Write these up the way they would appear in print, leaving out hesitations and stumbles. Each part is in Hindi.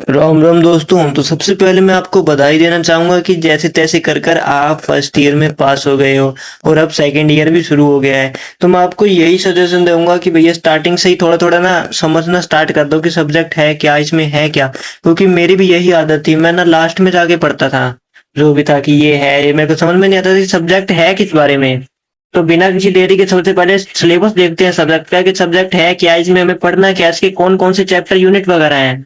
राम राम दोस्तों। तो सबसे पहले मैं आपको बधाई देना चाहूंगा कि जैसे तैसे कर कर आप फर्स्ट ईयर में पास हो गए हो और अब सेकंड ईयर भी शुरू हो गया है। तो मैं आपको यही सजेशन दूंगा कि भैया स्टार्टिंग से ही थोड़ा थोड़ा ना समझना स्टार्ट कर दो कि सब्जेक्ट है क्या, इसमें है क्या। क्योंकि मेरी भी यही आदत थी, मैं ना लास्ट में जाके पढ़ता था जो भी था कि ये है, ये मेरे को समझ में नहीं आता था कि सब्जेक्ट है किस बारे में। तो बिना किसी देरी के सबसे पहले सिलेबस देखते हैं सब्जेक्ट का कि सब्जेक्ट है क्या, इसमें हमें पढ़ना क्या, इसके कौन कौन से चैप्टर यूनिट वगैरह हैं।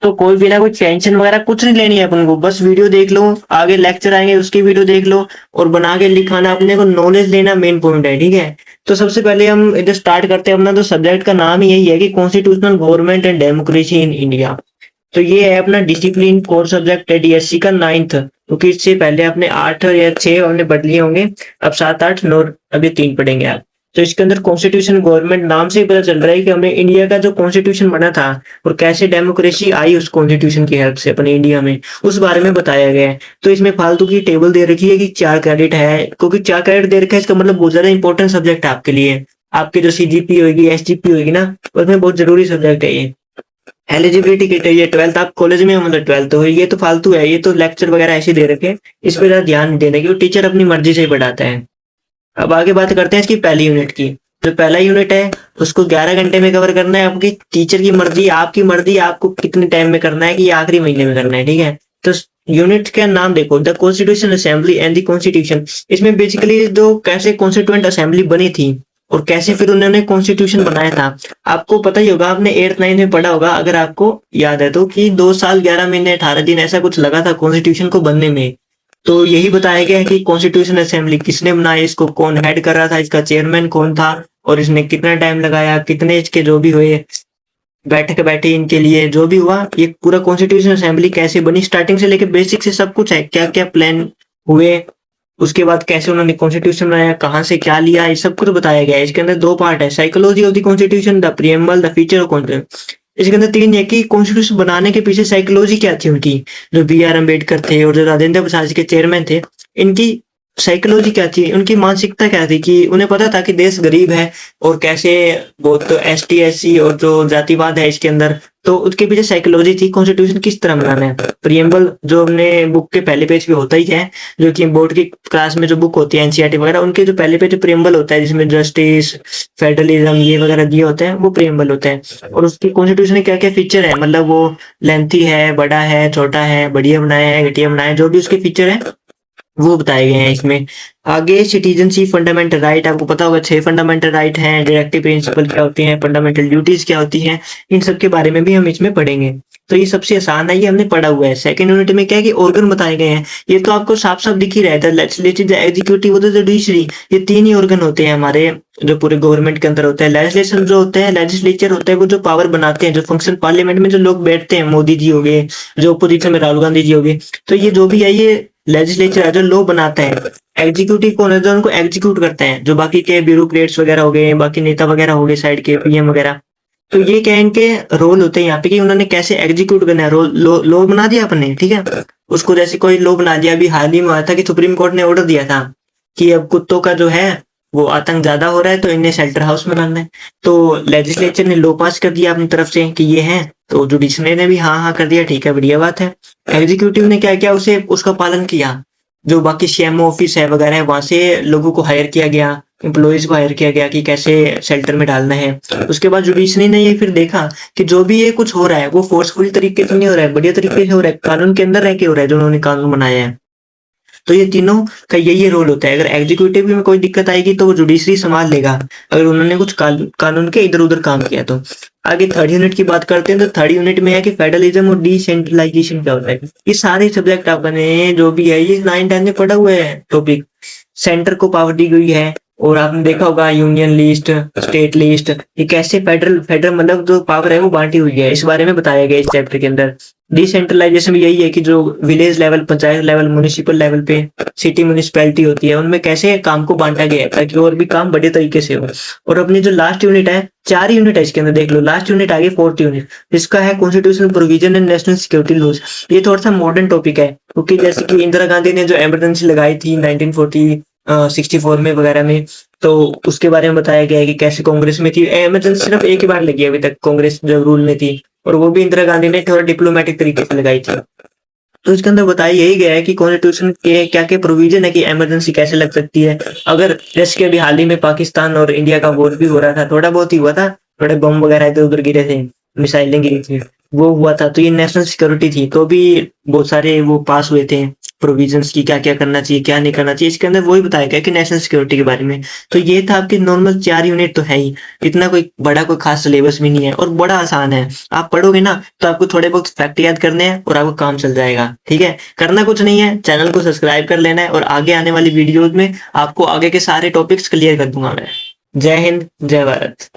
तो कोई बिना कोई टेंशन वगैरह कुछ नहीं लेनी है अपन को, बस वीडियो देख लो, आगे लेक्चर आएंगे उसकी वीडियो देख लो और बना के लिखाना, अपने को नॉलेज लेना मेन पॉइंट है, ठीक है। तो सबसे पहले हम इधर स्टार्ट करते हैं अपना, तो सब्जेक्ट का नाम ही यही है कि constitutional government and democracy in India. तो ये है अपना डिसिप्लिन कोर सब्जेक्ट है डीएससी का 9th, क्योंकि इससे पहले अपने 8 या 6 हमने पढ़ लिए होंगे, अब 7 8 9 अभी 3 पढ़ेंगे आप। तो इसके अंदर कॉन्स्टिट्यूशन गवर्नमेंट नाम से ही पता चल रहा है कि हमें इंडिया का जो कॉन्स्टिट्यूशन बना था और कैसे डेमोक्रेसी आई उस कॉन्स्टिट्यूशन की हेल्प से अपने इंडिया में, उस बारे में बताया गया है। तो इसमें फालतू की टेबल दे रखी है कि 4 क्रेडिट है, क्योंकि 4 क्रेडिट दे रखा है इसका मतलब बहुत ज्यादा इंपॉर्टेंट सब्जेक्ट है आपके लिए। आपकी जो सीजीपी होगी, एसजीपी होगी ना, उसमें बहुत जरूरी सब्जेक्ट है ये। एलिजिबिलिटी क्राइटेरिया 12th आप कॉलेज में हो, मतलब 12th हो, ये तो फालतू है, ये तो लेक्चर वगैरह ऐसे दे रखे हैं। इस पे ज्यादा ध्यान नहीं देने की, वो टीचर अपनी मर्जी से ही पढ़ाता है। अब आगे बात करते हैं इसकी पहली यूनिट की। जो पहला यूनिट है उसको 11 घंटे में कवर करना है, आपकी टीचर की मर्जी, आपकी मर्जी आपको कितने टाइम में करना है कि आखिरी महीने में करना है, ठीक है। तो यूनिट का नाम देखो, the constitution assembly and the constitution. इसमें बेसिकली जो कैसे कॉन्स्टिट्यूएंट असेंबली बनी थी और कैसे फिर उन्होंने कॉन्स्टिट्यूशन बनाया था, आपको पता ही होगा, आपने 8th 9th में पढ़ा होगा अगर आपको याद है तो, कि 2 साल 11 महीने 18 दिन ऐसा कुछ लगा था कॉन्स्टिट्यूशन को बनने में। तो यही बताया गया है कि कॉन्स्टिट्यूशन असेंबली किसने बनाई, इसको कौन हेड कर रहा था, इसका चेयरमैन कौन था और इसने कितना टाइम लगाया, कितने इसके जो भी हुए बैठक बैठे इनके लिए जो भी हुआ, ये पूरा कॉन्स्टिट्यूशन असेंबली कैसे बनी स्टार्टिंग से लेके बेसिक से सब कुछ है, क्या क्या प्लान हुए, उसके बाद कैसे उन्होंने कॉन्स्टिट्यूशन बनाया, कहाँ से क्या लिया, ये सब कुछ बताया गया है। इसके अंदर 2 पार्ट है, psychology of the constitution, the preamble, the feature of constitution. इसके अंदर 3 है कि कॉन्स्टिट्यूशन बनाने के पीछे साइकोलॉजी क्या थी उनकी, जो बी आर अम्बेडकर थे और जो राजेंद्र प्रसाद जी के चेयरमैन थे, इनकी साइकोलॉजी क्या थी, उनकी मानसिकता क्या थी, कि उन्हें पता था कि देश गरीब है और कैसे बहुत एस टी एस सी और जो जातिवाद है इसके अंदर, तो उसके पीछे साइकोलॉजी थी कॉन्स्टिट्यूशन किस तरह बनाना है। प्रियम्बल जो हमने बुक के पहले पेज पे होता ही है, जो कि बोर्ड की क्लास में जो बुक होती है एनसीईआरटी वगैरह, उनके जो पहले पेज प्रियम्बल होता है जिसमें जस्टिस, फेडरलिज्म ये वगैरह दिए होते हैं, वो प्रियम्बल होता है। और उसकी कॉन्स्टिट्यूशन में क्या क्या फीचर है, मतलब वो लेंथी है, बड़ा है, छोटा है, बढ़िया बनाया है, घटिया बनाया है, जो भी उसके फीचर है वो बताए गए हैं इसमें। आगे सिटीजनशिप, फंडामेंटल राइट, आपको पता होगा 6 फंडामेंटल राइट हैं, डायरेक्टिव प्रिंसिपल क्या होती हैं, फंडामेंटल ड्यूटीज क्या होती हैं, इन सब के बारे में भी हम इसमें पढ़ेंगे। तो ये सबसे आसान है, ये हमने पढ़ा हुआ है। सेकंड यूनिट में क्या है कि ऑर्गन बताए गए हैं, ये तो आपको साफ साफ दिख ही रहा है, लेजिस्लेटिव, एग्जीक्यूटिव और जुडिशरी, ये 3 ही ऑर्गन होते हैं हमारे जो पूरे गवर्नमेंट के अंदर होता है। लेजिस्लेशन जो होता है, लेजिस्लेचर होता है वो जो पावर बनाते हैं, जो फंक्शन पार्लियामेंट में जो लोग बैठते हैं, मोदी जी हो गए, जो अपोजिशन में राहुल गांधी जी हो गए, तो ये जो भी है ये लेजिस्लेचर है जो लॉ बनाता है। एग्जीक्यूटिव कौन है, जो उनको एग्जीक्यूट करते हैं, जो बाकी के ब्यूरोक्रेट्स वगैरह हो गए, बाकी नेता वगैरह हो गए साइड के, पीएम वगैरह। तो ये क्या इनके रोल होते हैं यहाँ पे कि उन्होंने कैसे एग्जीक्यूट करना है, रोल लॉ बना दिया अपने, ठीक है। उसको जैसे कोई लॉ बना दिया, अभी हाल ही में आया था कि सुप्रीम कोर्ट ने ऑर्डर दिया था कि अब कुत्तों का जो है वो आतंक ज्यादा हो रहा है, तो इन्हें शेल्टर हाउस में डालना है। तो लेजिस्लेचर ने लॉ पास कर दिया अपनी तरफ से कि ये है, तो जुडिशरी ने भी हाँ हाँ कर दिया, ठीक है, बढ़िया बात है। एग्जीक्यूटिव ने क्या किया, उसे उसका पालन किया। जो बाकी सीएमओ ऑफिस है वगैरह है, वहां से लोगों को हायर किया गया, एम्प्लॉइज को हायर किया गया कि कैसे शेल्टर में डालना है। उसके बाद जुडिशरी ने ये फिर देखा कि जो भी ये कुछ हो रहा है वो फोर्सफुल तरीके से नहीं हो रहा है, बढ़िया तरीके से हो रहा है, कानून के अंदर रह के हो रहा है, जो उन्होंने कानून बनाया है। तो ये तीनों का यही रोल होता है। अगर एग्जीक्यूटिव में कोई दिक्कत आएगी तो वो जुडिशरी संभाल लेगा, अगर उन्होंने कुछ कानून के इधर उधर काम किया तो। आगे थर्ड यूनिट की बात करते हैं, तो थर्ड यूनिट में है कि फेडरलिज्म और डिसेंट्रलाइजेशन क्या होता है। ये सारे सब्जेक्ट आपने जो भी है ये 9th 10th में पढ़ा हुआ है टॉपिक। सेंटर को पावर दी गई है, और आपने देखा होगा यूनियन लिस्ट, स्टेट लिस्ट, ये कैसे फेडरल फेडरल मतलब जो पावर है वो बांटी हुई है, इस बारे में बताया गया इस चैप्टर के अंदर। डिसेंट्रलाइजेशन भी यही है कि जो village level, panchayat level, municipal level पे सिटी म्युनिसिपैलिटी होती है, उनमें कैसे काम को बांटा गया है ताकि और भी काम बड़े तरीके से हो। और अपनी जो लास्ट यूनिट है, 4 यूनिट है इसके अंदर, देख लो लास्ट यूनिट आ गई 4th यूनिट, जिसका है constitutional provision and national security laws. ये थोड़ा सा मॉडर्न टॉपिक है, क्योंकि जैसे कि इंदिरा गांधी ने जो इमरजेंसी लगाई थी 1964 में वगैरह में, तो उसके बारे में बताया गया है कि कैसे कांग्रेस में थी इमरजेंसी, सिर्फ एक ही बार लगी है अभी तक कांग्रेस जब रूल में थी, और वो भी इंदिरा गांधी ने थोड़ा डिप्लोमेटिक तरीके से लगाई थी। तो इसके अंदर बताया यही गया है कि कॉन्स्टिट्यूशन के क्या क्या प्रोविजन है कि इमरजेंसी कैसे लग सकती है। अगर जैसे कि अभी हाल ही में पाकिस्तान और इंडिया का वॉर भी हो रहा था, थोड़ा बहुत ही हुआ था, थोड़े बम वगैरह इधर उधर गिरे थे, मिसाइलें गिरी थी, वो हुआ था, तो ये नेशनल सिक्योरिटी थी, तो भी बहुत सारे वो पास हुए थे प्रोविजंस की क्या क्या करना चाहिए क्या नहीं करना चाहिए। इसके अंदर वही बताया गया कि नेशनल सिक्योरिटी के बारे में। तो ये था आपके नॉर्मल 4 यूनिट तो है ही, इतना कोई बड़ा कोई खास सिलेबस भी नहीं है और बड़ा आसान है। आप पढ़ोगे ना तो आपको थोड़े बहुत फैक्ट याद करने हैं और आपको काम चल जाएगा। ठीक है, करना कुछ नहीं है, चैनल को सब्सक्राइब कर लेना है और आगे आने वाली वीडियोज में आपको आगे के सारे टॉपिक्स क्लियर कर दूंगा मैं। जय हिंद, जय भारत।